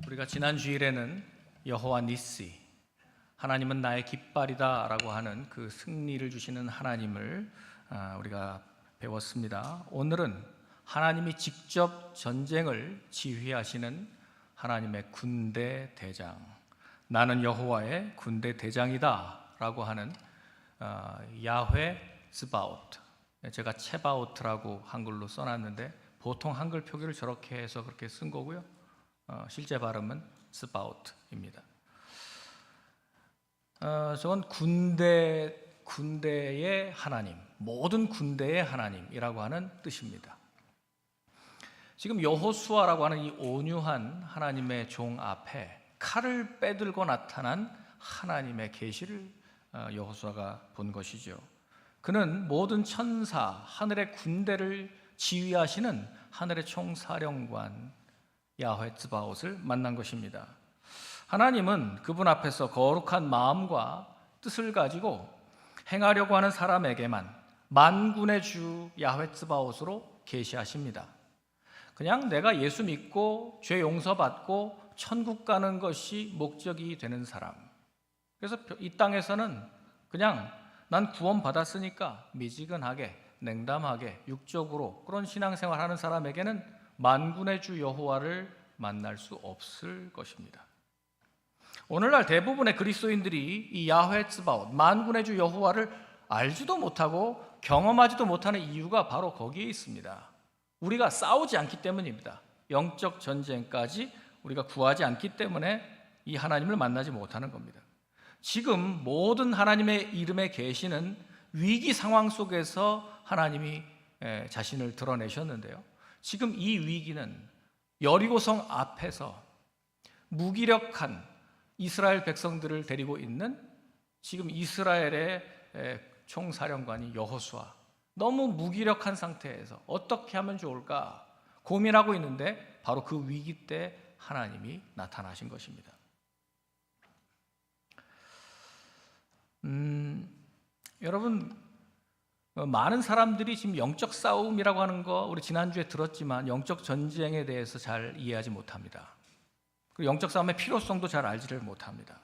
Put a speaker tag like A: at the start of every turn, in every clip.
A: 우리가 지난 주일에는 여호와 니시, 하나님은 나의 깃발이다 라고 하는 그 승리를 주시는 하나님을 우리가 배웠습니다. 오늘은 하나님이 직접 전쟁을 지휘하시는 하나님의 군대 대장, 나는 여호와의 군대 대장이다 라고 하는 야훼 츠바오트, 제가 체바오트라고 한글로 써놨는데 보통 한글 표기를 저렇게 해서 그렇게 쓴 거고요. 실제 발음은 츠바오트입니다. 저건 군대의 하나님, 모든 군대의 하나님이라고 하는 뜻입니다. 지금 여호수아라고 하는 이 온유한 하나님의 종 앞에 칼을 빼들고 나타난 하나님의 계시를 여호수아가 본 것이죠. 그는 모든 천사, 하늘의 군대를 지휘하시는 하늘의 총사령관 야훼 츠바옷을 만난 것입니다. 하나님은 그분 앞에서 거룩한 마음과 뜻을 가지고 행하려고 하는 사람에게만 만군의 주 야훼 츠바옷으로 계시하십니다. 그냥 내가 예수 믿고 죄 용서받고 천국 가는 것이 목적이 되는 사람, 그래서 이 땅에서는 그냥 난 구원 받았으니까 미지근하게 냉담하게 육적으로 그런 신앙생활 하는 사람에게는 만군의 주 여호와를 만날 수 없을 것입니다. 오늘날 대부분의 그리스도인들이 이 야훼 츠바옷, 만군의 주 여호와를 알지도 못하고 경험하지도 못하는 이유가 바로 거기에 있습니다. 우리가 싸우지 않기 때문입니다. 영적 전쟁까지 우리가 구하지 않기 때문에 이 하나님을 만나지 못하는 겁니다. 지금 모든 하나님의 이름에 계시는 위기 상황 속에서 하나님이 자신을 드러내셨는데요. 지금 이 위기는 여리고성 앞에서 무기력한 이스라엘 백성들을 데리고 있는 지금 이스라엘의 총사령관이 여호수아, 너무 무기력한 상태에서 어떻게 하면 좋을까 고민하고 있는데 바로 그 위기 때 하나님이 나타나신 것입니다. 여러분, 많은 사람들이 지금 영적 싸움이라고 하는 거 우리 지난주에 들었지만 영적 전쟁에 대해서 잘 이해하지 못합니다. 그리고 영적 싸움의 필요성도 잘 알지를 못합니다.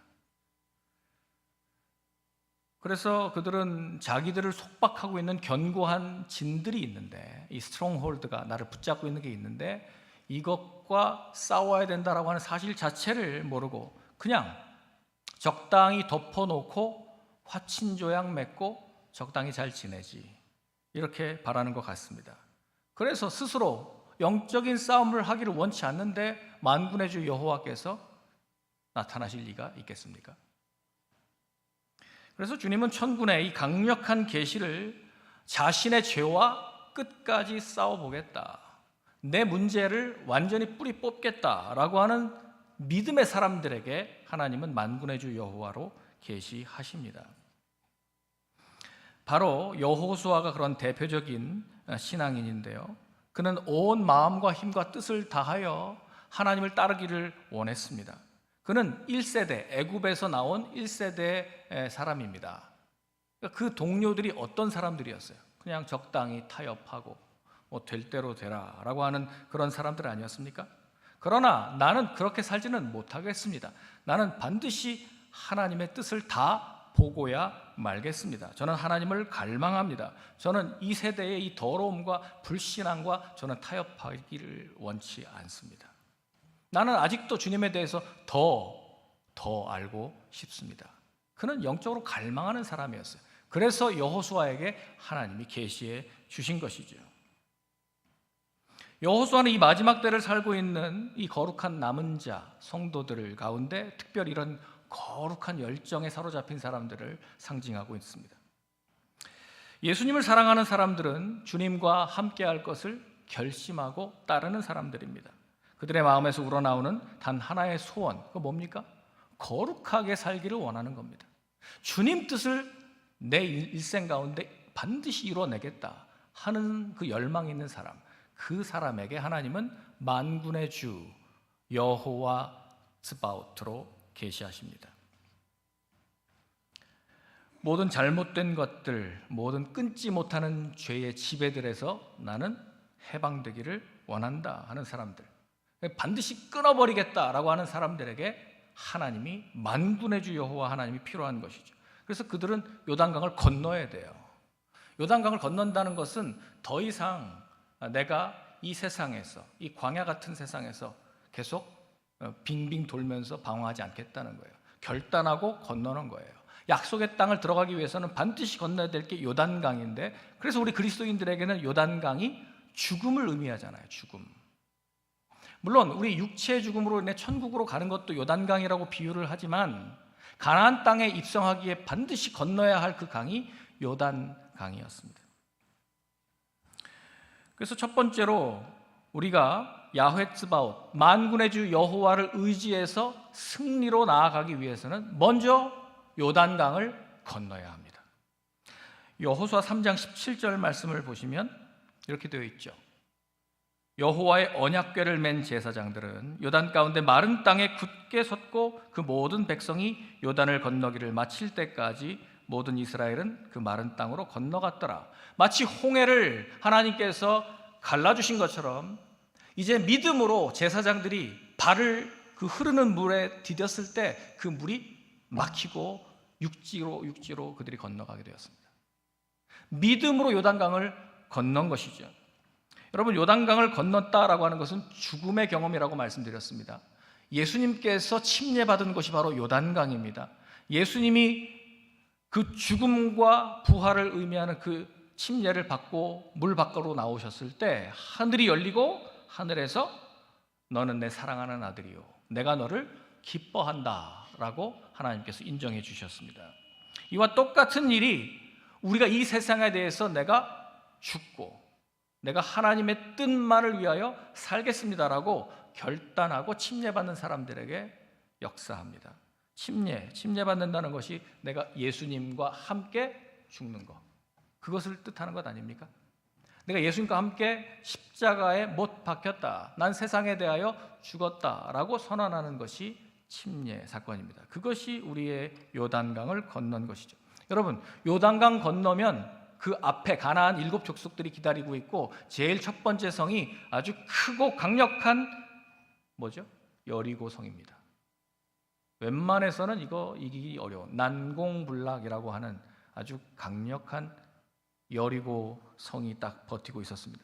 A: 그래서 그들은 자기들을 속박하고 있는 견고한 진들이 있는데, 이 스트롱홀드가 나를 붙잡고 있는 게 있는데 이것과 싸워야 된다라고 하는 사실 자체를 모르고 그냥 적당히 덮어놓고 화친조약 맺고 적당히 잘 지내지, 이렇게 바라는 것 같습니다. 그래서 스스로 영적인 싸움을 하기를 원치 않는데 만군의 주 여호와께서 나타나실 리가 있겠습니까? 그래서 주님은 천군의 이 강력한 계시를 자신의 죄와 끝까지 싸워보겠다, 내 문제를 완전히 뿌리 뽑겠다라고 하는 믿음의 사람들에게 하나님은 만군의 주 여호와로 계시하십니다. 바로 여호수아가 그런 대표적인 신앙인인데요. 그는 온 마음과 힘과 뜻을 다하여 하나님을 따르기를 원했습니다. 그는 1세대, 애굽에서 나온 1세대 사람입니다. 그 동료들이 어떤 사람들이었어요? 그냥 적당히 타협하고 될 대로 되라 라고 하는 그런 사람들 아니었습니까? 그러나 나는 그렇게 살지는 못하겠습니다. 나는 반드시 하나님의 뜻을 다 보고야 말겠습니다. 저는 하나님을 갈망합니다. 저는 이 세대의 이 더러움과 불신앙과 저는 타협하기를 원치 않습니다. 나는 아직도 주님에 대해서 더 알고 싶습니다. 그는 영적으로 갈망하는 사람이었어요. 그래서 여호수아에게 하나님이 계시해 주신 것이죠. 여호수아는 이 마지막 때를 살고 있는 이 거룩한 남은 자 성도들 가운데 특별히 이런 거룩한 열정에 사로잡힌 사람들을 상징하고 있습니다. 예수님을 사랑하는 사람들은 주님과 함께할 것을 결심하고 따르는 사람들입니다. 그들의 마음에서 우러나오는 단 하나의 소원, 그거 뭡니까? 거룩하게 살기를 원하는 겁니다. 주님 뜻을 내 일생 가운데 반드시 이루어내겠다 하는 그 열망이 있는 사람, 그 사람에게 하나님은 만군의 주 여호와 츠바오트로 계시하십니다. 모든 잘못된 것들, 모든 끊지 못하는 죄의 지배들에서 나는 해방되기를 원한다 하는 사람들, 반드시 끊어버리겠다라고 하는 사람들에게 하나님이 만군의 주 여호와 하나님이 필요한 것이죠. 그래서 그들은 요단강을 건너야 돼요. 요단강을 건넌다는 것은 더 이상 내가 이 세상에서, 이 광야 같은 세상에서 계속 빙빙 돌면서 방황하지 않겠다는 거예요. 결단하고 건너는 거예요. 약속의 땅을 들어가기 위해서는 반드시 건너야 될 게 요단강인데, 그래서 우리 그리스도인들에게는 요단강이 죽음을 의미하잖아요. 죽음. 물론 우리 육체의 죽음으로 인해 천국으로 가는 것도 요단강이라고 비유를 하지만, 가나안 땅에 입성하기에 반드시 건너야 할 그 강이 요단강이었습니다. 그래서 첫 번째로 우리가 야훼 츠바옷, 만군의 주 여호와를 의지해서 승리로 나아가기 위해서는 먼저 요단강을 건너야 합니다. 여호수아 3장 17절 말씀을 보시면 이렇게 되어 있죠. 여호와의 언약궤를 맨 제사장들은 요단 가운데 마른 땅에 굳게 섰고, 그 모든 백성이 요단을 건너기를 마칠 때까지 모든 이스라엘은 그 마른 땅으로 건너갔더라. 마치 홍해를 하나님께서 갈라주신 것처럼 이제 믿음으로 제사장들이 발을 그 흐르는 물에 디뎠을 때 그 물이 막히고 육지로 그들이 건너가게 되었습니다. 믿음으로 요단강을 건넌 것이죠. 여러분, 요단강을 건넜다라고 하는 것은 죽음의 경험이라고 말씀드렸습니다. 예수님께서 침례받은 것이 바로 요단강입니다. 예수님이 그 죽음과 부활을 의미하는 그 침례를 받고 물 밖으로 나오셨을 때 하늘이 열리고 하늘에서 너는 내 사랑하는 아들이요 내가 너를 기뻐한다 라고 하나님께서 인정해 주셨습니다. 이와 똑같은 일이 우리가 이 세상에 대해서 내가 죽고 내가 하나님의 뜻만을 위하여 살겠습니다라고 결단하고 침례받는 사람들에게 역사합니다. 침례받는다는 것이 내가 예수님과 함께 죽는 것, 그것을 뜻하는 것 아닙니까? 내가 예수님과 함께 십자가에 못 박혔다, 난 세상에 대하여 죽었다라고 선언하는 것이 침례 사건입니다. 그것이 우리의 요단강을 건넌 것이죠. 여러분, 요단강 건너면 그 앞에 가나안 7 족속들이 기다리고 있고, 제일 첫 번째 성이 아주 크고 강력한 뭐죠? 여리고 성입니다. 웬만해서는 이거 이기기 어려운 난공불락이라고 하는 아주 강력한 여리고 성이 딱 버티고 있었습니다.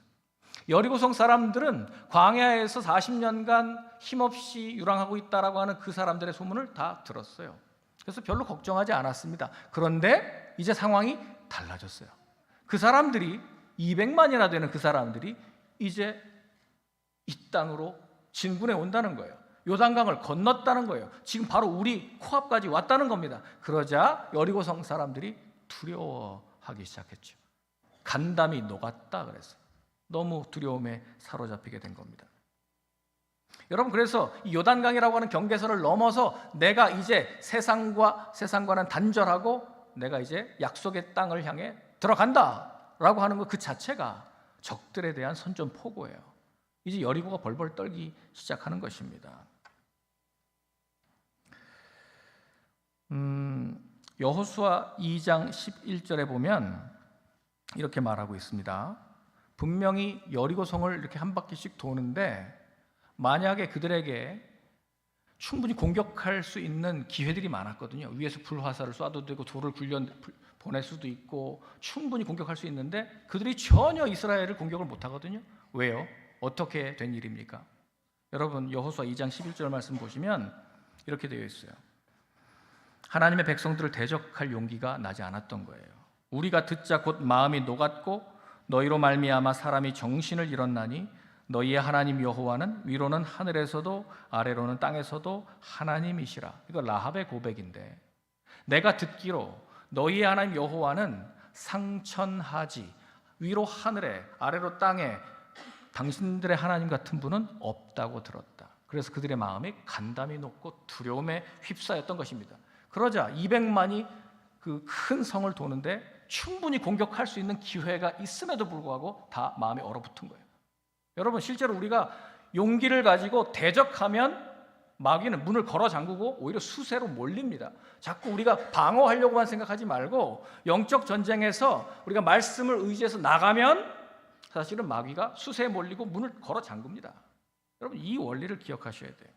A: 여리고성 사람들은 광야에서 40년간 힘없이 유랑하고 있다라고 하는 그 사람들의 소문을 다 들었어요. 그래서 별로 걱정하지 않았습니다. 그런데 이제 상황이 달라졌어요. 그 사람들이 200만이나 되는 그 사람들이 이제 이 땅으로 진군해 온다는 거예요. 요단강을 건넜다는 거예요. 지금 바로 우리 코앞까지 왔다는 겁니다. 그러자 여리고성 사람들이 두려워하기 시작했죠. 간담이 녹았다 그랬어요. 너무 두려움에 사로잡히게 된 겁니다. 여러분, 그래서 이 요단강이라고 하는 경계선을 넘어서 내가 이제 세상과는 단절하고 내가 이제 약속의 땅을 향해 들어간다라고 하는 것 그 자체가 적들에 대한 선전포고예요. 이제 여리고가 벌벌 떨기 시작하는 것입니다. 여호수아 2장 11절에 보면 이렇게 말하고 있습니다. 분명히 여리고성을 이렇게 한 바퀴씩 도는데, 만약에 그들에게 충분히 공격할 수 있는 기회들이 많았거든요. 위에서 불화살을 쏴도 되고 돌을 굴려 보낼 수도 있고 충분히 공격할 수 있는데 그들이 전혀 이스라엘을 공격을 못하거든요. 왜요? 어떻게 된 일입니까? 여러분, 여호수아 2장 11절 말씀 보시면 이렇게 되어 있어요. 하나님의 백성들을 대적할 용기가 나지 않았던 거예요. 우리가 듣자 곧 마음이 녹았고 너희로 말미암아 사람이 정신을 잃었나니 너희의 하나님 여호와는 위로는 하늘에서도 아래로는 땅에서도 하나님이시라. 이거 라합의 고백인데, 내가 듣기로 너희의 하나님 여호와는 상천하지, 위로 하늘에 아래로 땅에 당신들의 하나님 같은 분은 없다고 들었다. 그래서 그들의 마음이 간담이 높고 두려움에 휩싸였던 것입니다. 그러자 200만이 그 큰 성을 도는데 충분히 공격할 수 있는 기회가 있음에도 불구하고 다 마음이 얼어붙은 거예요. 여러분, 실제로 우리가 용기를 가지고 대적하면 마귀는 문을 걸어 잠그고 오히려 수세로 몰립니다. 자꾸 우리가 방어하려고만 생각하지 말고 영적 전쟁에서 우리가 말씀을 의지해서 나가면 사실은 마귀가 수세에 몰리고 문을 걸어 잠깁니다. 여러분 이 원리를 기억하셔야 돼요.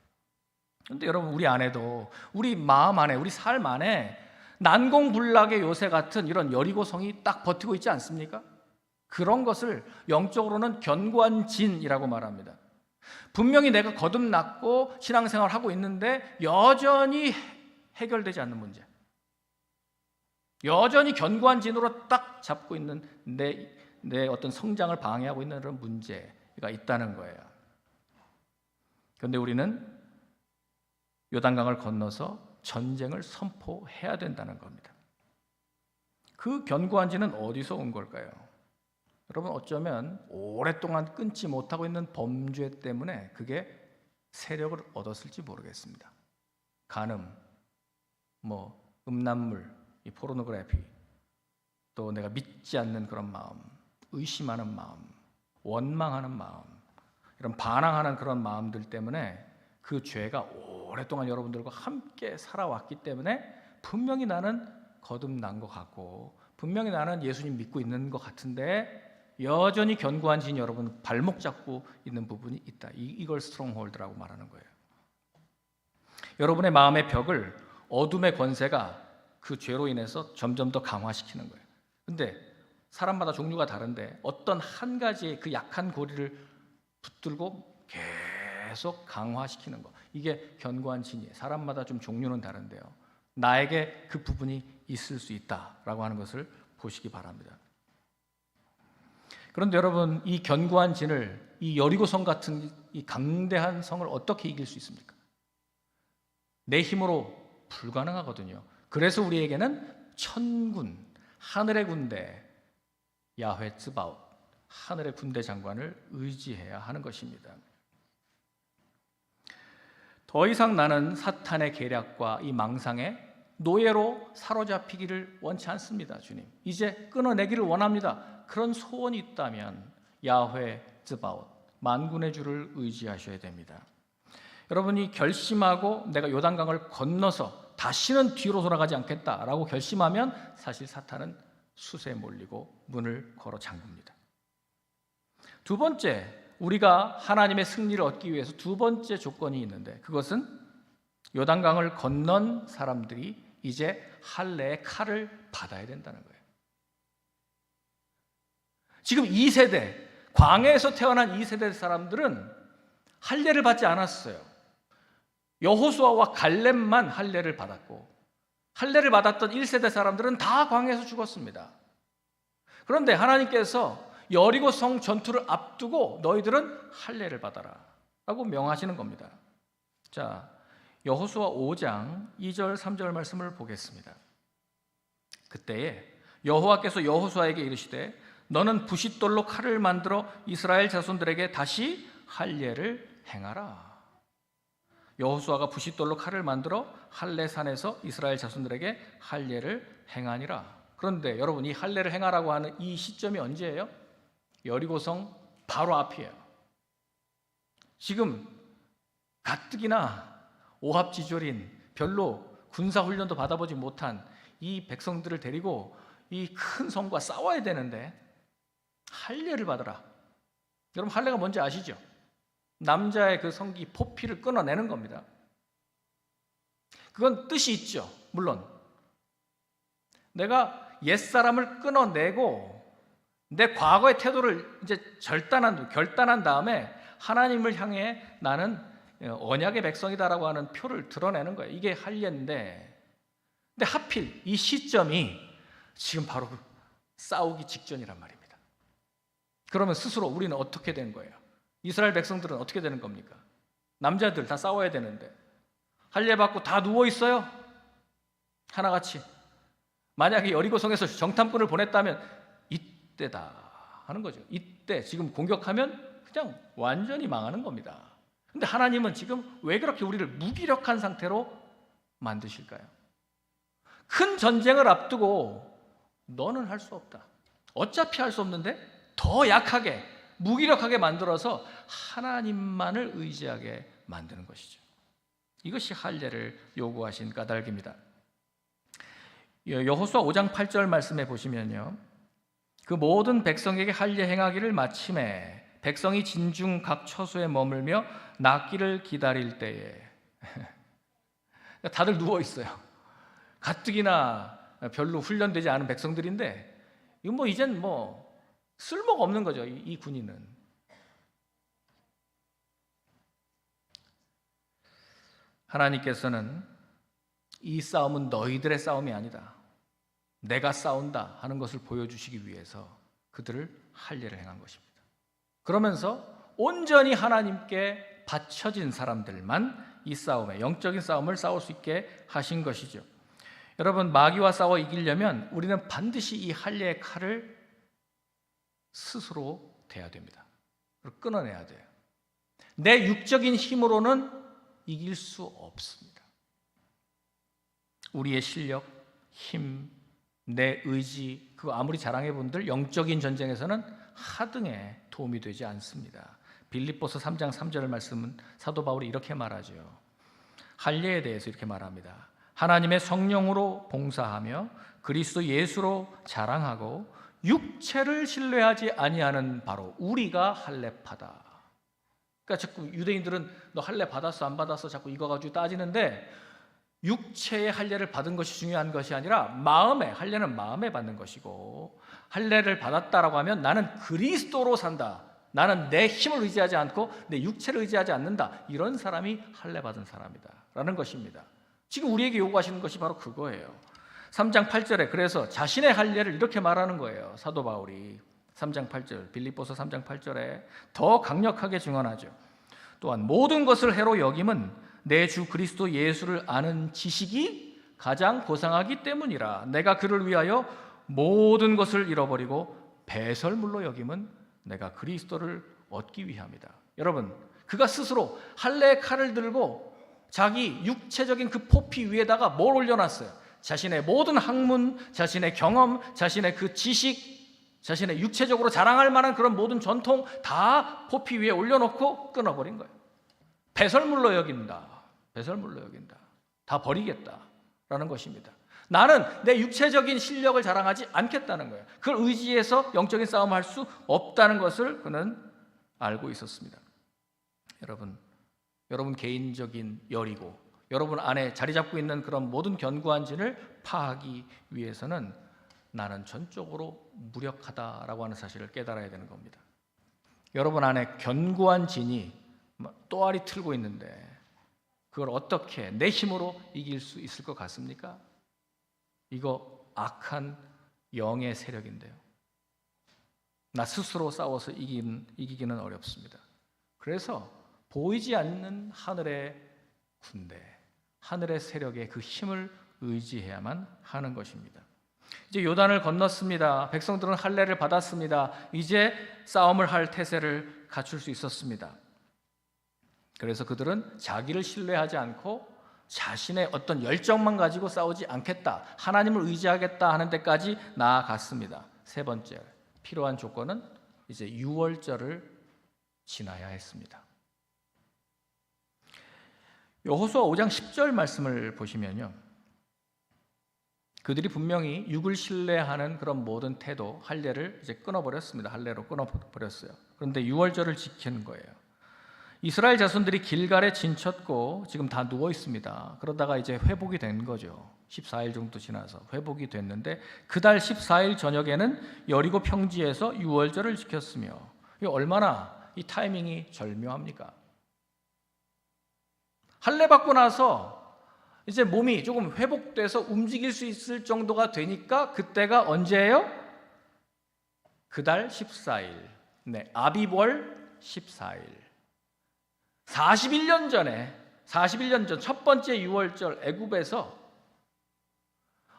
A: 그런데 여러분 우리 안에도 우리 마음 안에 우리 삶 안에 난공불락의 요새 같은 이런 여리고성이 딱 버티고 있지 않습니까? 그런 것을 영적으로는 견고한 진이라고 말합니다. 분명히 내가 거듭났고 신앙생활을 하고 있는데 여전히 해결되지 않는 문제, 여전히 견고한 진으로 딱 잡고 있는 내 어떤 성장을 방해하고 있는 그런 문제가 있다는 거예요. 그런데 우리는 요단강을 건너서 전쟁을 선포해야 된다는 겁니다. 그 견고한 진은 어디서 온 걸까요? 여러분 어쩌면 오랫동안 끊지 못하고 있는 범죄 때문에 그게 세력을 얻었을지 모르겠습니다. 간음, 음란물, 이 포르노그래피, 또 내가 믿지 않는 그런 마음, 의심하는 마음, 원망하는 마음, 이런 반항하는 그런 마음들 때문에 그 죄가 오랫동안 여러분들과 함께 살아왔기 때문에 분명히 나는 거듭난 것 같고 분명히 나는 예수님 믿고 있는 것 같은데 여전히 견고한 진 여러분 발목 잡고 있는 부분이 있다. 이걸 스트롱홀드라고 말하는 거예요. 여러분의 마음의 벽을 어둠의 권세가 그 죄로 인해서 점점 더 강화시키는 거예요. 근데 사람마다 종류가 다른데 어떤 한 가지의 그 약한 고리를 붙들고 계속 강화시키는 거, 이게 견고한 진이에요. 사람마다 좀 종류는 다른데요, 나에게 그 부분이 있을 수 있다라고 하는 것을 보시기 바랍니다. 그런데 여러분 이 견고한 진을, 이 여리고성 같은 이 강대한 성을 어떻게 이길 수 있습니까? 내 힘으로 불가능하거든요. 그래서 우리에게는 천군, 하늘의 군대, 야훼 츠바옷, 하늘의 군대 장관을 의지해야 하는 것입니다. 더 이상 나는 사탄의 계략과 이 망상에 노예로 사로잡히기를 원치 않습니다. 주님, 이제 끊어내기를 원합니다. 그런 소원이 있다면 야훼 츠바옷, 만군의 주를 의지하셔야 됩니다. 여러분이 결심하고 내가 요단강을 건너서 다시는 뒤로 돌아가지 않겠다라고 결심하면 사실 사탄은 숫에 몰리고 문을 걸어 잠굽니다. 두 번째, 우리가 하나님의 승리를 얻기 위해서 두 번째 조건이 있는데 그것은 요단강을 건넌 사람들이 이제 할례의 칼을 받아야 된다는 거예요. 지금 2세대, 광야에서 태어난 2세대 사람들은 할례를 받지 않았어요. 여호수아와 갈렙만 할례를 받았고 할례를 받았던 1세대 사람들은 다 광야에서 죽었습니다. 그런데 하나님께서 여리고성 전투를 앞두고 너희들은 할례를 받아라 라고 명하시는 겁니다. 자, 여호수아 5장 2절 3절 말씀을 보겠습니다. 그때에 여호와께서 여호수아에게 이르시되 너는 부싯돌로 칼을 만들어 이스라엘 자손들에게 다시 할례를 행하라. 여호수아가 부싯돌로 칼을 만들어 할례산에서 이스라엘 자손들에게 할례를 행하니라. 그런데 여러분 이 할례를 행하라고 하는 이 시점이 언제예요? 여리고성 바로 앞이에요. 지금 가뜩이나 오합지졸인 별로 군사훈련도 받아보지 못한 이 백성들을 데리고 이 큰 성과 싸워야 되는데 할례를 받으라. 여러분 할례가 뭔지 아시죠? 남자의 그 성기 포피를 끊어내는 겁니다. 그건 뜻이 있죠. 물론 내가 옛사람을 끊어내고 내 과거의 태도를 이제 결단한 다음에 하나님을 향해 나는 언약의 백성이다라고 하는 표를 드러내는 거예요. 이게 할례인데, 근데 하필 이 시점이 지금 바로 싸우기 직전이란 말입니다. 그러면 스스로 우리는 어떻게 된 거예요? 이스라엘 백성들은 어떻게 되는 겁니까? 남자들 다 싸워야 되는데 할례 받고 다 누워 있어요. 하나같이. 만약에 여리고성에서 정탐꾼을 보냈다면 이때다 하는 거죠. 이때 지금 공격하면 그냥 완전히 망하는 겁니다. 근데 하나님은 지금 왜 그렇게 우리를 무기력한 상태로 만드실까요? 큰 전쟁을 앞두고 너는 할 수 없다. 어차피 할 수 없는데 더 약하게 무기력하게 만들어서 하나님만을 의지하게 만드는 것이죠. 이것이 할례를 요구하신 까닭입니다. 여호수아 5장 8절 말씀에 보시면요, 그 모든 백성에게 할례 행하기를 마침에 백성이 진중 각 처소에 머물며 낫기를 기다릴 때에 다들 누워 있어요. 가뜩이나 별로 훈련되지 않은 백성들인데 이건 뭐 이젠 뭐 쓸모가 없는 거죠. 이 군인은. 하나님께서는 이 싸움은 너희들의 싸움이 아니다, 내가 싸운다 하는 것을 보여주시기 위해서 그들을 할례를 행한 것입니다. 그러면서 온전히 하나님께 바쳐진 사람들만 이 싸움에, 영적인 싸움을 싸울 수 있게 하신 것이죠. 여러분, 마귀와 싸워 이기려면 우리는 반드시 이 할례의 칼을 스스로 대야 됩니다. 끊어내야 돼요. 내 육적인 힘으로는 이길 수 없습니다. 우리의 실력, 힘, 내 의지, 그거 아무리 자랑해 본들 영적인 전쟁에서는 하등에 도움이 되지 않습니다. 빌립보서 3장 3절 말씀은 사도 바울이 이렇게 말하죠. 할례에 대해서 이렇게 말합니다. 하나님의 성령으로 봉사하며 그리스도 예수로 자랑하고 육체를 신뢰하지 아니하는 바로 우리가 할례파다. 그러니까 자꾸 유대인들은 너 할례 받았어 안 받았어 자꾸 이거 가지고 따지는데, 육체의 할례를 받은 것이 중요한 것이 아니라 마음의 할례는 마음에 받는 것이고, 할례를 받았다라고 하면 나는 그리스도로 산다, 나는 내 힘을 의지하지 않고 내 육체를 의지하지 않는다, 이런 사람이 할례 받은 사람이다 라는 것입니다. 지금 우리에게 요구하시는 것이 바로 그거예요. 3장 8절에 그래서 자신의 할례를 이렇게 말하는 거예요. 사도 바울이 3장 8절, 빌립보서 3장 8절에 더 강력하게 증언하죠. 또한 모든 것을 해로 여김은 내 주 그리스도 예수를 아는 지식이 가장 고상하기 때문이라. 내가 그를 위하여 모든 것을 잃어버리고 배설물로 여김은 내가 그리스도를 얻기 위함이다. 여러분, 그가 스스로 할례의 칼을 들고 자기 육체적인 그 포피 위에다가 뭘 올려놨어요? 자신의 모든 학문, 자신의 경험, 자신의 그 지식, 자신의 육체적으로 자랑할 만한 그런 모든 전통 다 포피 위에 올려놓고 끊어버린 거예요. 배설물로 여긴다, 배설물로 여긴다, 다 버리겠다라는 것입니다. 나는 내 육체적인 실력을 자랑하지 않겠다는 거예요. 그걸 의지해서 영적인 싸움을 할 수 없다는 것을 그는 알고 있었습니다. 여러분 개인적인 열이고 여러분 안에 자리 잡고 있는 그런 모든 견고한 진을 파하기 위해서는 나는 전적으로 무력하다라고 하는 사실을 깨달아야 되는 겁니다. 여러분 안에 견고한 진이 또아리 틀고 있는데 그걸 어떻게 내 힘으로 이길 수 있을 것 같습니까? 이거 악한 영의 세력인데요. 나 스스로 싸워서 이기기는 어렵습니다. 그래서 보이지 않는 하늘의 군대, 하늘의 세력의 그 힘을 의지해야만 하는 것입니다. 이제 요단을 건넜습니다. 백성들은 할례를 받았습니다. 이제 싸움을 할 태세를 갖출 수 있었습니다. 그래서 그들은 자기를 신뢰하지 않고 자신의 어떤 열정만 가지고 싸우지 않겠다, 하나님을 의지하겠다 하는 데까지 나아갔습니다. 세 번째, 필요한 조건은 이제 유월절을 지나야 했습니다. 여호수아 5장 10절 말씀을 보시면요, 그들이 분명히 육을 신뢰하는 그런 모든 태도, 할례를 이제 끊어버렸습니다. 할례로 끊어버렸어요. 그런데 유월절을 지키는 거예요. 이스라엘 자손들이 길갈에 진쳤고 지금 다 누워 있습니다. 그러다가 이제 회복이 된 거죠. 14일 정도 지나서 회복이 됐는데 그달 14일 저녁에는 여리고 평지에서 유월절을 지켰으며, 이 얼마나 이 타이밍이 절묘합니까? 할례 받고 나서 이제 몸이 조금 회복돼서 움직일 수 있을 정도가 되니까 그때가 언제예요? 그달 14일, 아비월 14일. 41년 전 첫 번째 유월절 애굽에서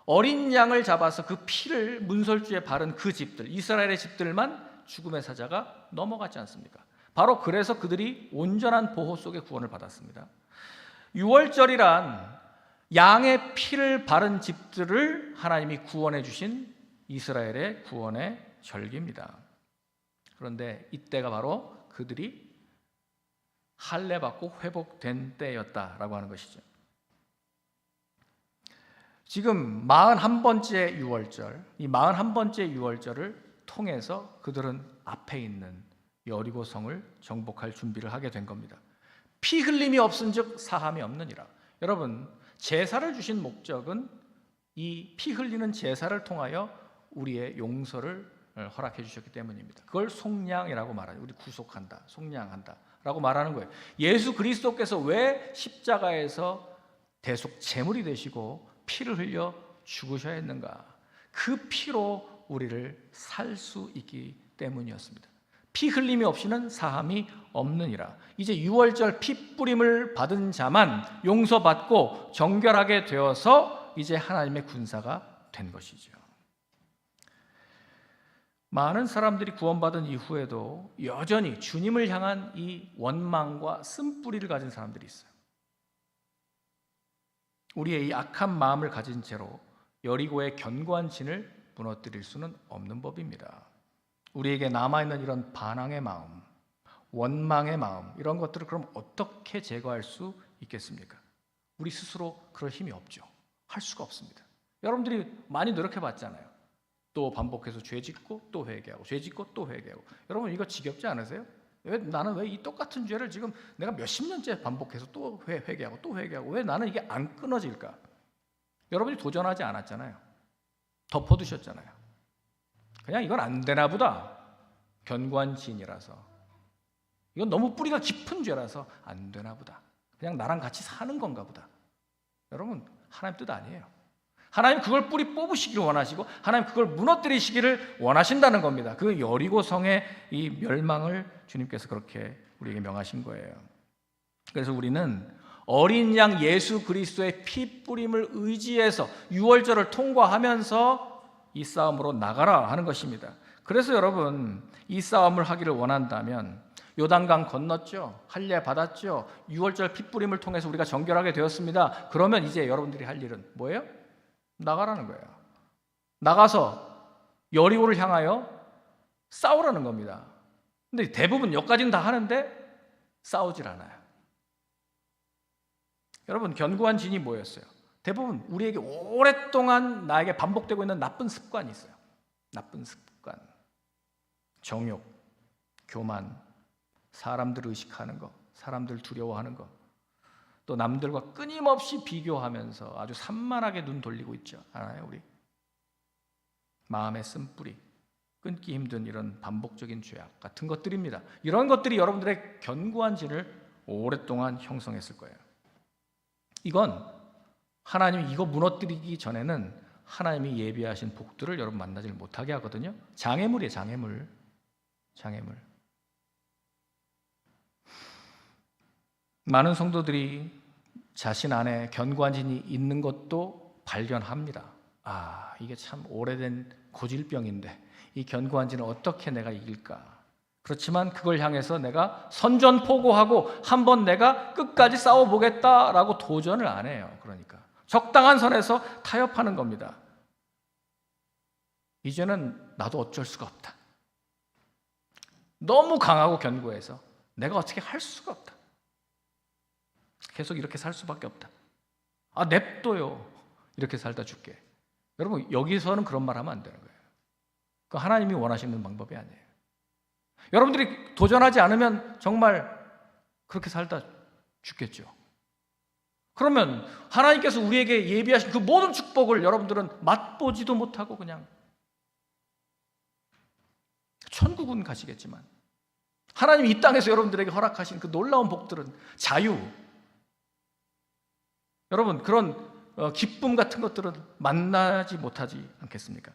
A: 어린 양을 잡아서 그 피를 문설주에 바른 그 집들, 이스라엘의 집들만 죽음의 사자가 넘어갔지 않습니까? 바로 그래서 그들이 온전한 보호 속에 구원을 받았습니다. 유월절이란 양의 피를 바른 집들을 하나님이 구원해 주신 이스라엘의 구원의 절기입니다. 그런데 이때가 바로 그들이 할례 받고 회복된 때였다라고 하는 것이죠. 지금 41번째 유월절, 이 41번째 유월절을 통해서 그들은 앞에 있는 여리고성을 정복할 준비를 하게 된 겁니다. 피 흘림이 없은즉 사함이 없느니라. 여러분, 제사를 주신 목적은 이 피 흘리는 제사를 통하여 우리의 용서를 허락해 주셨기 때문입니다. 그걸 속량이라고 말하죠. 우리 구속한다, 속량한다 라고 말하는 거예요. 예수 그리스도께서 왜 십자가에서 대속 제물이 되시고 피를 흘려 죽으셔야 했는가? 그 피로 우리를 살 수 있기 때문이었습니다. 피 흘림이 없이는 사함이 없느니라. 이제 유월절 피 뿌림을 받은 자만 용서받고 정결하게 되어서 이제 하나님의 군사가 된 것이죠. 많은 사람들이 구원받은 이후에도 여전히 주님을 향한 이 원망과 쓴뿌리를 가진 사람들이 있어요. 우리의 이 악한 마음을 가진 채로 여리고의 견고한 진을 무너뜨릴 수는 없는 법입니다. 우리에게 남아있는 이런 반항의 마음, 원망의 마음, 이런 것들을 그럼 어떻게 제거할 수 있겠습니까? 우리 스스로 그럴 힘이 없죠. 할 수가 없습니다. 여러분들이 많이 노력해 봤잖아요. 또 반복해서 죄 짓고 또 회개하고, 죄 짓고 또 회개하고. 여러분, 이거 지겹지 않으세요? 나는 왜 이 똑같은 죄를 지금 내가 몇십 년째 반복해서 또 회개하고 또 회개하고, 왜 나는 이게 안 끊어질까? 여러분이 도전하지 않았잖아요. 덮어두셨잖아요. 그냥 이건 안 되나 보다. 견고한 진이라서. 이건 너무 뿌리가 깊은 죄라서 안 되나 보다. 그냥 나랑 같이 사는 건가 보다. 여러분, 하나님 뜻 아니에요. 하나님 그걸 뿌리 뽑으시기를 원하시고 하나님 그걸 무너뜨리시기를 원하신다는 겁니다. 그 여리고성의 이 멸망을 주님께서 그렇게 우리에게 명하신 거예요. 그래서 우리는 어린 양 예수 그리스도의 피 뿌림을 의지해서 유월절을 통과하면서 이 싸움으로 나가라 하는 것입니다. 그래서 여러분, 이 싸움을 하기를 원한다면 요단강 건넜죠. 할례 받았죠. 유월절 피 뿌림을 통해서 우리가 정결하게 되었습니다. 그러면 이제 여러분들이 할 일은 뭐예요? 나가라는 거예요. 나가서 여리고를 향하여 싸우라는 겁니다. 근데 대부분 여기까지는 다 하는데 싸우질 않아요. 여러분, 견고한 진이 뭐였어요? 대부분 우리에게 오랫동안 나에게 반복되고 있는 나쁜 습관이 있어요. 나쁜 습관. 정욕, 교만, 사람들 의식하는 거, 사람들 두려워하는 거, 또 남들과 끊임없이 비교하면서 아주 산만하게 눈 돌리고 있죠. 알아요, 우리? 마음의 쓴뿌리, 끊기 힘든 이런 반복적인 죄악 같은 것들입니다. 이런 것들이 여러분들의 견고한 진을 오랫동안 형성했을 거예요. 이건 하나님이 이거 무너뜨리기 전에는 하나님이 예비하신 복들을 여러분 만나지 못하게 하거든요. 장애물이에요, 장애물. 장애물. 많은 성도들이 자신 안에 견고한 진이 있는 것도 발견합니다. 아, 이게 참 오래된 고질병인데 이 견고한 진을 어떻게 내가 이길까? 그렇지만 그걸 향해서 내가 선전포고하고 한번 내가 끝까지 싸워보겠다라고 도전을 안 해요. 그러니까 적당한 선에서 타협하는 겁니다. 이제는 나도 어쩔 수가 없다. 너무 강하고 견고해서 내가 어떻게 할 수가 없다. 계속 이렇게 살 수밖에 없다. 아, 냅둬요. 이렇게 살다 죽게. 여러분, 여기서는 그런 말 하면 안 되는 거예요. 그 하나님이 원하시는 방법이 아니에요. 여러분들이 도전하지 않으면 정말 그렇게 살다 죽겠죠. 그러면 하나님께서 우리에게 예비하신 그 모든 축복을 여러분들은 맛보지도 못하고 그냥 천국은 가시겠지만 하나님이 이 땅에서 여러분들에게 허락하신 그 놀라운 복들은 자유, 여러분 그런 기쁨 같은 것들은 만나지 못하지 않겠습니까?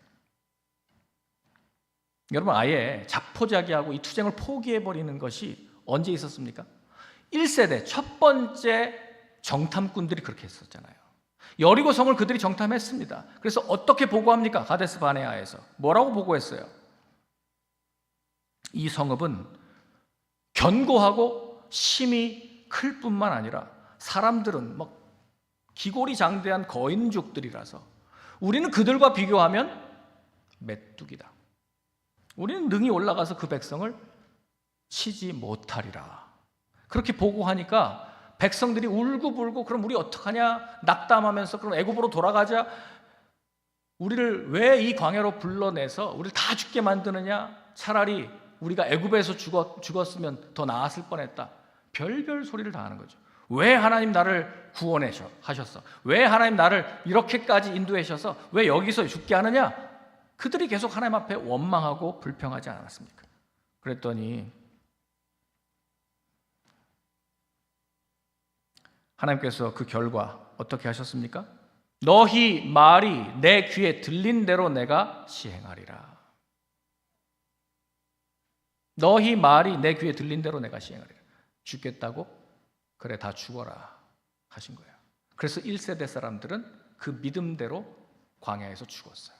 A: 여러분, 아예 자포자기하고 이 투쟁을 포기해버리는 것이 언제 있었습니까? 1세대 첫 번째 정탐꾼들이 그렇게 했었잖아요. 여리고성을 그들이 정탐했습니다. 그래서 어떻게 보고합니까? 가데스 바네아에서 뭐라고 보고했어요? 이 성읍은 견고하고 힘이 클 뿐만 아니라 사람들은 막 기골이 장대한 거인족들이라서 우리는 그들과 비교하면 메뚜기다. 우리는 능히 올라가서 그 백성을 치지 못하리라. 그렇게 보고하니까 백성들이 울고불고 그럼 우리 어떡하냐 낙담하면서 그럼 애굽으로 돌아가자. 우리를 왜 이 광야로 불러내서 우리를 다 죽게 만드느냐. 차라리 우리가 애굽에서 죽었으면 더 나았을 뻔했다. 별별 소리를 다 하는 거죠. 왜 하나님 나를 구원하셨어? 왜 하나님 나를 이렇게까지 인도하셔서 왜 여기서 죽게 하느냐? 그들이 계속 하나님 앞에 원망하고 불평하지 않았습니까? 그랬더니 하나님께서 그 결과 어떻게 하셨습니까? 너희 말이 내 귀에 들린 대로 내가 시행하리라. 너희 말이 내 귀에 들린 대로 내가 시행하리라. 죽겠다고? 그래, 다 죽어라 하신 거예요. 그래서 1세대 사람들은 그 믿음대로 광야에서 죽었어요.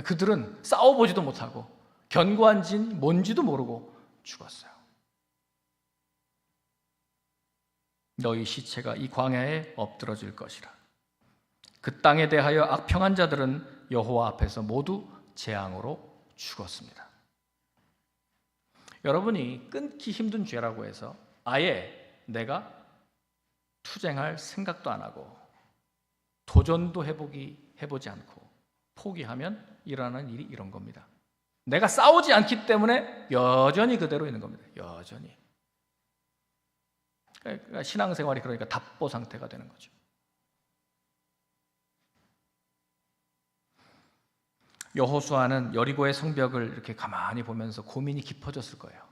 A: 그들은 싸워보지도 못하고 견고한 진 뭔지도 모르고 죽었어요. 너희 시체가 이 광야에 엎드러질 것이라. 그 땅에 대하여 악평한 자들은 여호와 앞에서 모두 재앙으로 죽었습니다. 여러분이 끊기 힘든 죄라고 해서 아예 내가 투쟁할 생각도 안 하고 도전도 해보지 않고 포기하면 일어나는 일이 이런 겁니다. 내가 싸우지 않기 때문에 여전히 그대로 있는 겁니다. 여전히. 그러니까 신앙생활이 그러니까 답보 상태가 되는 거죠. 여호수아는 여리고의 성벽을 이렇게 가만히 보면서 고민이 깊어졌을 거예요.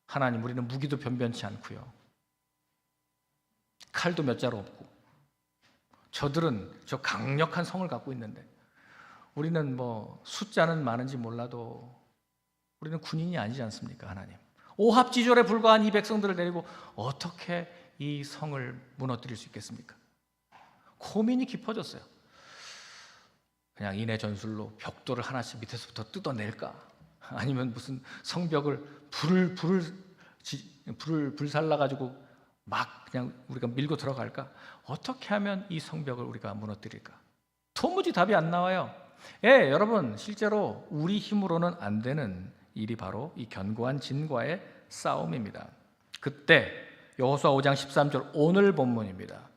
A: 하나님, 우리는 무기도 변변치 않고요, 칼도 몇 자루 없고, 저들은 저 강력한 성을 갖고 있는데 우리는 뭐 숫자는 많은지 몰라도 우리는 군인이 아니지 않습니까? 하나님, 오합지졸에 불과한 이 백성들을 데리고 어떻게 이 성을 무너뜨릴 수 있겠습니까? 고민이 깊어졌어요. 그냥 인해 전술로 벽돌을 하나씩 밑에서부터 뜯어낼까? 아니면 무슨 성벽을 불살라가지고 막 그냥 우리가 밀고 들어갈까? 어떻게 하면 이 성벽을 우리가 무너뜨릴까? 도무지 답이 안 나와요. 예, 여러분, 실제로 우리 힘으로는 안 되는 일이 바로 이 견고한 진과의 싸움입니다. 그때 여호수아 5장 13절 오늘 본문입니다.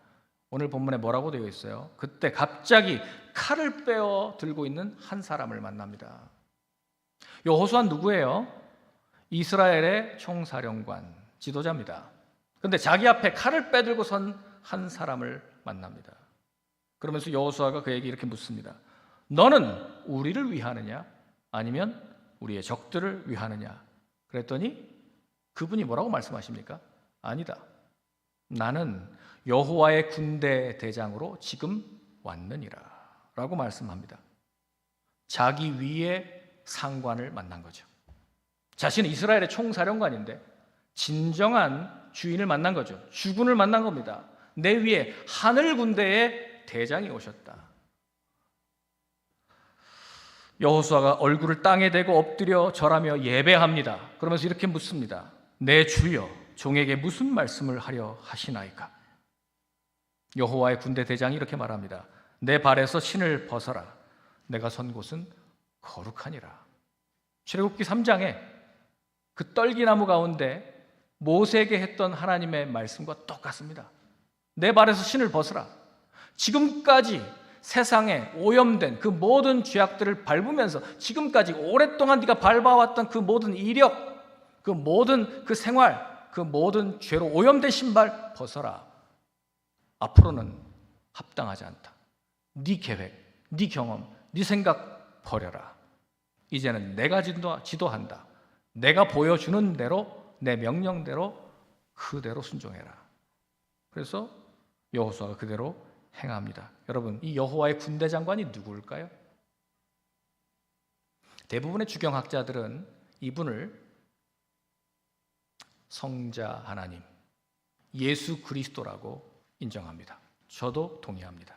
A: 오늘 본문에 뭐라고 되어 있어요? 그때 갑자기 칼을 빼어 들고 있는 한 사람을 만납니다. 여호수아는 누구예요? 이스라엘의 총사령관, 지도자입니다. 그런데 자기 앞에 칼을 빼들고 선 한 사람을 만납니다. 그러면서 여호수아가 그에게 이렇게 묻습니다. 너는 우리를 위하느냐? 아니면 우리의 적들을 위하느냐? 그랬더니 그분이 뭐라고 말씀하십니까? 아니다. 나는 여호와의 군대 대장으로 지금 왔느니라 라고 말씀합니다. 자기 위의 상관을 만난 거죠. 자신은 이스라엘의 총사령관인데 진정한 주인을 만난 거죠. 주군을 만난 겁니다. 내 위에 하늘 군대의 대장이 오셨다. 여호수아가 얼굴을 땅에 대고 엎드려 절하며 예배합니다. 그러면서 이렇게 묻습니다. 내 주여, 종에게 무슨 말씀을 하려 하시나이까? 여호와의 군대 대장이 이렇게 말합니다. 내 발에서 신을 벗어라. 내가 선 곳은 거룩하니라. 출애굽기 3장에 그 떨기나무 가운데 모세에게 했던 하나님의 말씀과 똑같습니다. 내 발에서 신을 벗어라. 지금까지 세상에 오염된 그 모든 죄악들을 밟으면서 지금까지 오랫동안 네가 밟아왔던 그 모든 이력, 그 모든 그 생활, 그 모든 죄로 오염된 신발 벗어라. 앞으로는 합당하지 않다. 네 계획, 네 경험, 네 생각 버려라. 이제는 내가 지도한다. 내가 보여주는 대로, 내 명령대로 그대로 순종해라. 그래서 여호수아가 그대로 행합니다. 여러분, 이 여호와의 군대 장관이 누구일까요? 대부분의 주경학자들은 이분을 성자 하나님, 예수 그리스도라고 인정합니다. 저도 동의합니다.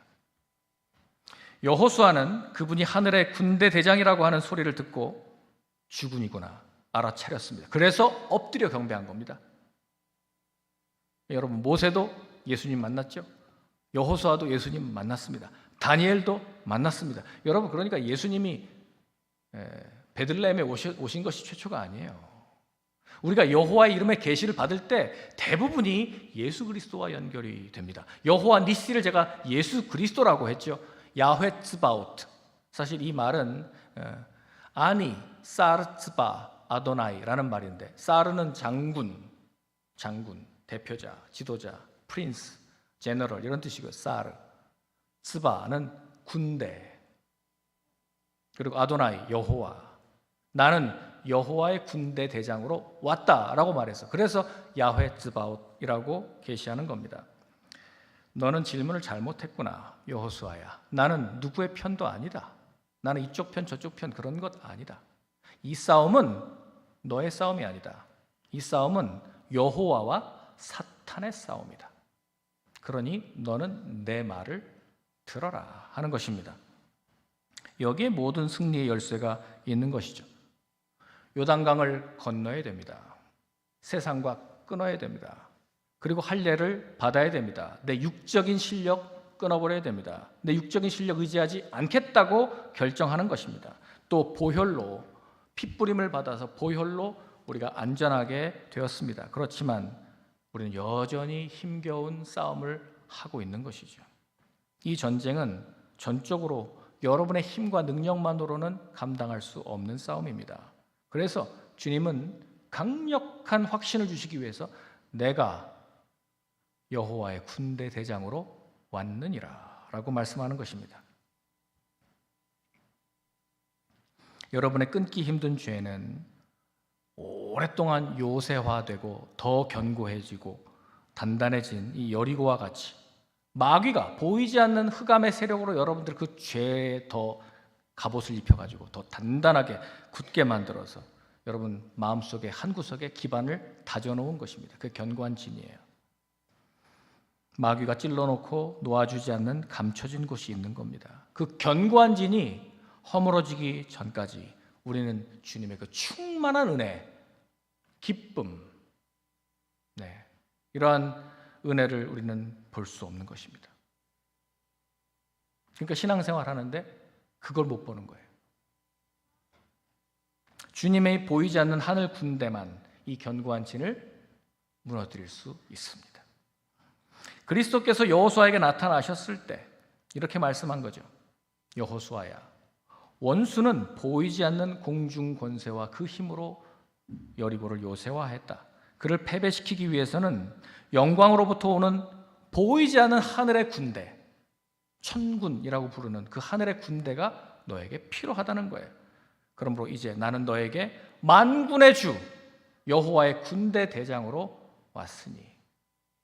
A: 여호수아는 그분이 하늘의 군대 대장이라고 하는 소리를 듣고 주군이구나 알아차렸습니다. 그래서 엎드려 경배한 겁니다. 여러분, 모세도 예수님 만났죠? 여호수아도 예수님 만났습니다. 다니엘도 만났습니다. 여러분, 그러니까 예수님이 베들레헴에 오신 것이 최초가 아니에요. 우리가 여호와의 이름의 계시를 받을 때 대부분이 예수 그리스도와 연결이 됩니다. 여호와 니시를 제가 예수 그리스도라고 했죠. 야훼 츠바오트. 사실 이 말은
B: 아니 사르츠바 아도나이라는 말인데, 사르는 장군, 대표자, 지도자, 프린스, 제너럴 이런 뜻이고요. 사르. 스바는 군대. 그리고 아도나이, 여호와. 나는 여호와의 군대 대장으로 왔다라고 말해서, 그래서 야훼 츠바옷이라고 계시하는 겁니다. 너는 질문을 잘못했구나, 여호수아야. 나는 누구의 편도 아니다. 나는 이쪽 편 저쪽 편 그런 것 아니다. 이 싸움은 너의 싸움이 아니다. 이 싸움은 여호와와 사탄의 싸움이다. 그러니 너는 내 말을 들어라 하는 것입니다. 여기에 모든 승리의 열쇠가 있는 것이죠. 요단강을 건너야 됩니다. 세상과 끊어야 됩니다. 그리고 할례를 받아야 됩니다. 내 육적인 실력 끊어버려야 됩니다. 내 육적인 실력 의지하지 않겠다고 결정하는 것입니다. 또 보혈로, 핏부림을 받아서 보혈로 우리가 안전하게 되었습니다. 그렇지만 우리는 여전히 힘겨운 싸움을 하고 있는 것이죠. 이 전쟁은 전적으로 여러분의 힘과 능력만으로는 감당할 수 없는 싸움입니다. 그래서 주님은 강력한 확신을 주시기 위해서 내가 여호와의 군대 대장으로 왔느니라 라고 말씀하는 것입니다. 여러분의 끊기 힘든 죄는 오랫동안 요새화되고 더 견고해지고 단단해진 이 여리고와 같이 마귀가 보이지 않는 흑암의 세력으로 여러분들 그 죄에 더 갑옷을 입혀가지고 더 단단하게 굳게 만들어서 여러분 마음속에 한 구석에 기반을 다져놓은 것입니다. 그 견고한 진이에요. 마귀가 찔러놓고 놓아주지 않는 감춰진 곳이 있는 겁니다. 그 견고한 진이 허물어지기 전까지 우리는 주님의 그 충만한 은혜, 기쁨, 이러한 은혜를 우리는 볼 수 없는 것입니다. 그러니까 신앙생활 하는데 그걸 못 보는 거예요. 주님의 보이지 않는 하늘 군대만 이 견고한 진을 무너뜨릴 수 있습니다. 그리스도께서 여호수아에게 나타나셨을 때 이렇게 말씀한 거죠. 여호수아야, 원수는 보이지 않는 공중 권세와 그 힘으로 여리고를 요새화했다. 그를 패배시키기 위해서는 영광으로부터 오는 보이지 않는 하늘의 군대, 천군이라고 부르는 그 하늘의 군대가 너에게 필요하다는 거예요. 그러므로 이제 나는 너에게 만군의 주 여호와의 군대 대장으로 왔으니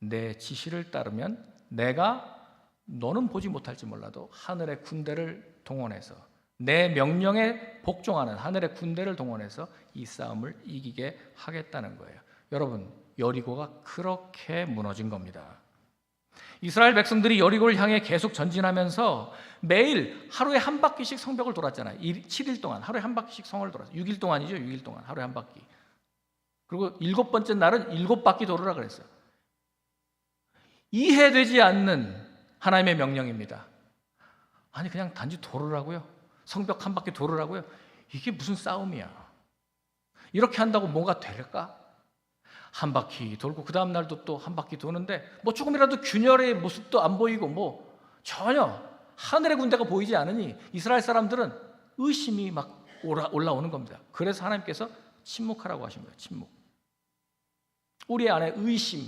B: 내 지시를 따르면 내가 너는 보지 못할지 몰라도 하늘의 군대를 동원해서 내 명령에 복종하는 하늘의 군대를 동원해서 이 싸움을 이기게 하겠다는 거예요. 여러분, 여리고가 그렇게 무너진 겁니다. 이스라엘 백성들이 여리고를 향해 계속 전진하면서 매일 하루에 한 바퀴씩 성벽을 돌았잖아요. 7일 동안 하루에 한 바퀴씩 성을 돌았어요. 6일 동안이죠. 6일 동안 하루에 한 바퀴. 그리고 7번째 날은 7바퀴 돌으라 그랬어요. 이해되지 않는 하나님의 명령입니다. 아니 그냥 단지 돌으라고요? 성벽 한 바퀴 돌으라고요? 이게 무슨 싸움이야? 이렇게 한다고 뭐가 될까? 한 바퀴 돌고 그 다음 날도 또 한 바퀴 도는데 뭐 조금이라도 균열의 모습도 안 보이고 뭐 전혀 하늘의 군대가 보이지 않으니 이스라엘 사람들은 의심이 막 올라오는 겁니다. 그래서 하나님께서 침묵하라고 하신 거예요. 침묵. 우리 안에 의심,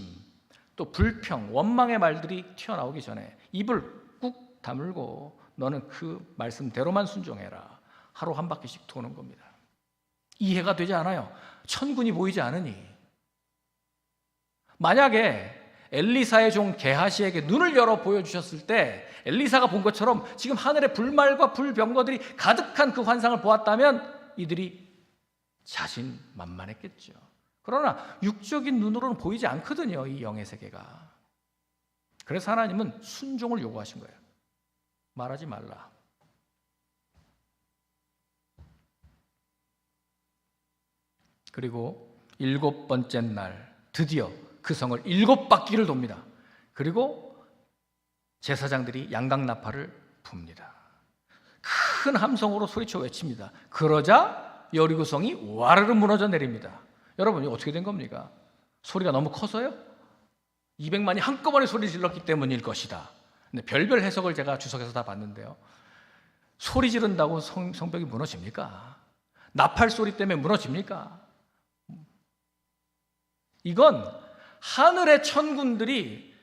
B: 또 불평, 원망의 말들이 튀어나오기 전에 입을 꾹 다물고 너는 그 말씀대로만 순종해라. 하루 한 바퀴씩 도는 겁니다. 이해가 되지 않아요. 천군이 보이지 않으니. 만약에 엘리사의 종 게하시에게 눈을 열어 보여주셨을 때 엘리사가 본 것처럼 지금 하늘에 불말과 불병거들이 가득한 그 환상을 보았다면 이들이 자신만만했겠죠. 그러나 육적인 눈으로는 보이지 않거든요, 이 영의 세계가. 그래서 하나님은 순종을 요구하신 거예요. 말하지 말라. 그리고 7번째 날 드디어 그 성을 7바퀴를 돕니다. 그리고 제사장들이 양강나팔을 붑니다. 큰 함성으로 소리쳐 외칩니다. 그러자 여리고 성이 와르르 무너져 내립니다. 여러분, 이거 어떻게 된 겁니까? 소리가 너무 커서요? 200만이 한꺼번에 소리 질렀기 때문일 것이다. 근데 별별 해석을 제가 주석에서 다 봤는데요. 소리 지른다고 성벽이 무너집니까? 나팔 소리 때문에 무너집니까? 이건 하늘의 천군들이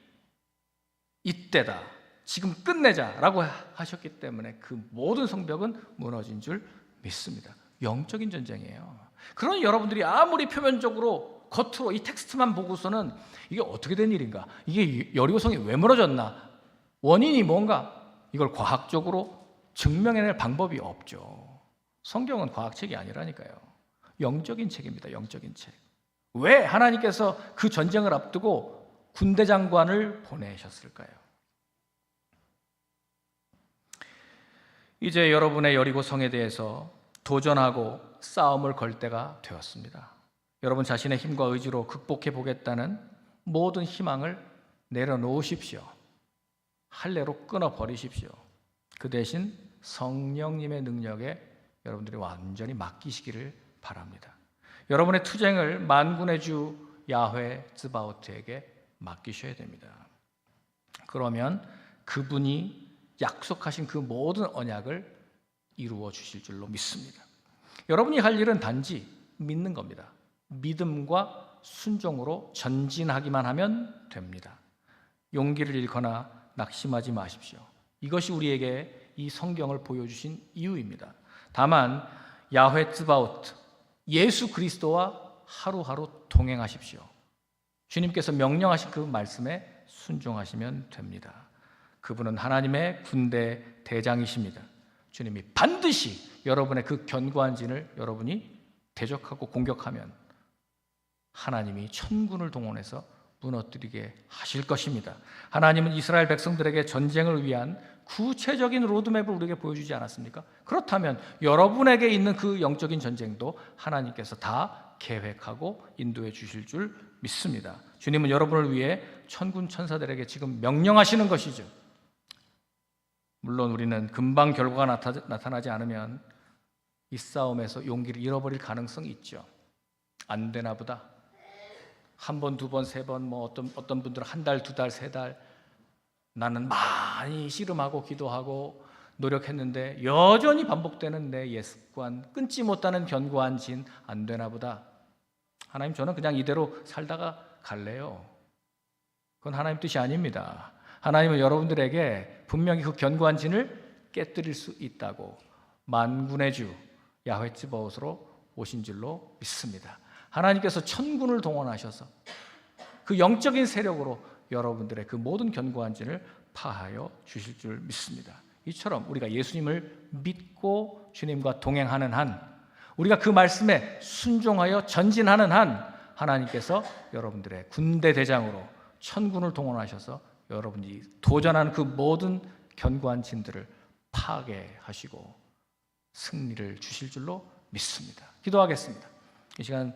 B: 이때다, 지금 끝내자라고 하셨기 때문에 그 모든 성벽은 무너진 줄 믿습니다. 영적인 전쟁이에요. 그러니 여러분들이 아무리 표면적으로 겉으로 이 텍스트만 보고서는 이게 어떻게 된 일인가, 이게 여리고성이 왜 무너졌나, 원인이 뭔가, 이걸 과학적으로 증명해낼 방법이 없죠. 성경은 과학책이 아니라니까요. 영적인 책입니다. 영적인 책. 왜 하나님께서 그 전쟁을 앞두고 군대 장관을 보내셨을까요? 이제 여러분의 여리고성에 대해서 도전하고 싸움을 걸 때가 되었습니다. 여러분 자신의 힘과 의지로 극복해 보겠다는 모든 희망을 내려놓으십시오. 할례로 끊어버리십시오. 그 대신 성령님의 능력에 여러분들이 완전히 맡기시기를 바랍니다. 여러분의 투쟁을 만군의 주 야훼 츠바오트에게 맡기셔야 됩니다. 그러면 그분이 약속하신 그 모든 언약을 이루어 주실 줄로 믿습니다. 여러분이 할 일은 단지 믿는 겁니다. 믿음과 순종으로 전진하기만 하면 됩니다. 용기를 잃거나 낙심하지 마십시오. 이것이 우리에게 이 성경을 보여주신 이유입니다. 다만 야훼 츠바오트, 예수 그리스도와 하루하루 동행하십시오. 주님께서 명령하신 그 말씀에 순종하시면 됩니다. 그분은 하나님의 군대 대장이십니다. 주님이 반드시 여러분의 그 견고한 진을 여러분이 대적하고 공격하면 하나님이 천군을 동원해서 무너뜨리게 하실 것입니다. 하나님은 이스라엘 백성들에게 전쟁을 위한 구체적인 로드맵을 우리에게 보여주지 않았습니까? 그렇다면 여러분에게 있는 그 영적인 전쟁도 하나님께서 다 계획하고 인도해 주실 줄 믿습니다. 주님은 여러분을 위해 천군 천사들에게 지금 명령하시는 것이죠. 물론 우리는 금방 결과가 나타나지 않으면 이 싸움에서 용기를 잃어버릴 가능성이 있죠. 안 되나 보다. 한 번, 두 번, 세 번, 어떤 분들은 한 달, 두 달, 세 달, 나는 많이 씨름하고 기도하고 노력했는데 여전히 반복되는 내 옛습관, 끊지 못하는 견고한 진, 안 되나 보다. 하나님, 저는 그냥 이대로 살다가 갈래요. 그건 하나님 뜻이 아닙니다. 하나님은 여러분들에게 분명히 그 견고한 진을 깨뜨릴 수 있다고 만군의 주 야훼 츠바옷으로 오신 줄로 믿습니다. 하나님께서 천군을 동원하셔서 그 영적인 세력으로 여러분들의 그 모든 견고한 진을 파하여 주실 줄 믿습니다. 이처럼 우리가 예수님을 믿고 주님과 동행하는 한, 우리가 그 말씀에 순종하여 전진하는 한, 하나님께서 여러분들의 군대 대장으로 천군을 동원하셔서 여러분이 도전하는 그 모든 견고한 진들을 파괴하시고 승리를 주실 줄로 믿습니다. 기도하겠습니다. 이 시간